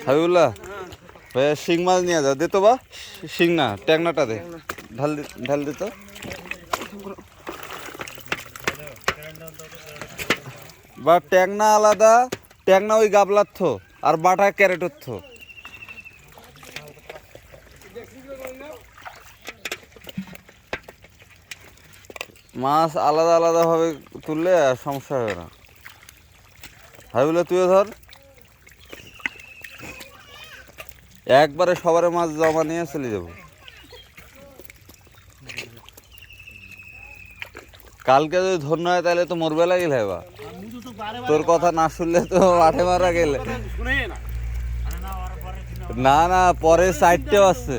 হাবিবুল্লাহ ভাইয়া শিং মাছ নিয়ে যাও, দে তো বা শিং না ট্যাংনাটা দে, ঢাল দে তো। বা ট্যাংনা আলাদা, ট্যাংনা ওই গাবলার থো আর বাটা ক্যারেটের থো। মাছ আলাদা আলাদাভাবে তুললে সমস্যা হবে না। হাবিবুল্লাহ তুইও ধর, একবারে সবার মাছ জমা নিয়ে চলে যাব। কালকে যদি ধন্য হয় তাহলে তো মরবে লাগিল হেবা, তোর কথা না শুনলে তো মাঠে মারা গেলে। না না পরে সাইডটাও আছে।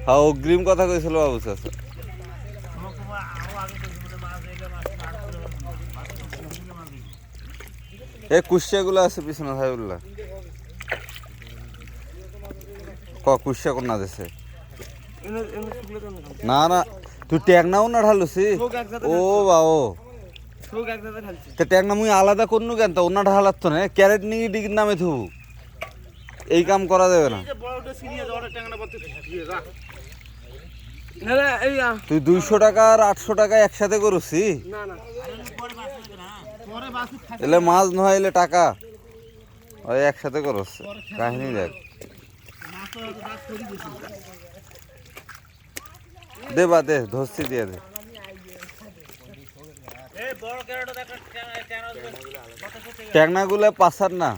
হ্যাঁ অগ্রিম কথা কইছিল বাবু চাচা। এই কুশিয়াগুলো আছে পিছনে হাবিবুল্লাহ, কুশিয়া কোন না দেশে। না না তুই ট্যাংনাও না ঢালুছি। ও বাও ট্যাংনা মুই আলাদা করনু কেন, তো ওনা ঢালার তো না ক্যারেট নিয়ে ডিগির নামে থুবু, এই কাম করা যাবে না। তুই 200 টাকা আর 800 টাকা একসাথে করছি, এলে মাছ নয় এলে টাকা ওই একসাথে করছ কাহিনী। দেখ দে বা দে ধরছি দিয়ে দে। ট্যাংনা গুলা পাসার না,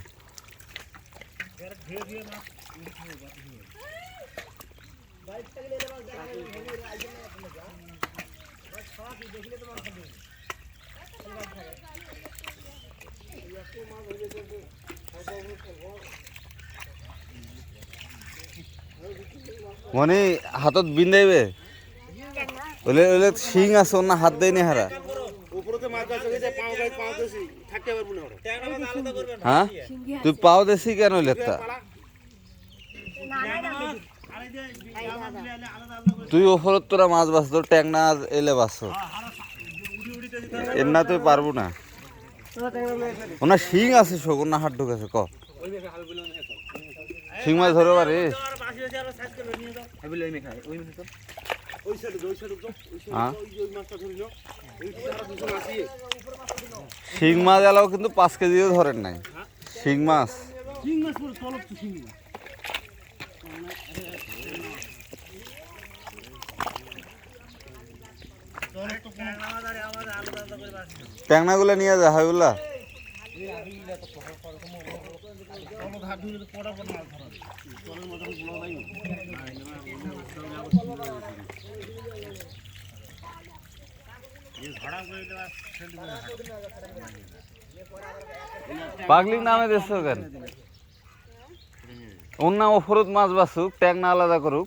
মনি হাতত বিন্দাইবে ওলে ওলে শিং আছে না হাত দেয় নি হারা। হ্যাঁ তুই পাও দেশি কেন লেতা, তুই ওপরত তোরা মাছ বাস, তোর ট্যাংনা এলে বাস এর না তুই পারবো না। ওনার শিং আছে শোক, ওনার হাত ঢুকেছে ক শিং মাছ ধরে পারিস। শিং মাছ এলাও কিন্তু 5 কেজিও ধরেন নাই শিং মাছ। ট্যাংনা গুলো নিয়ে যা হাবিবুল্লাহ। পাগলিক নামে দেশ কেন, অন্য ওপরত মাছ বাসুক ট্যাংনা আলাদা করুক।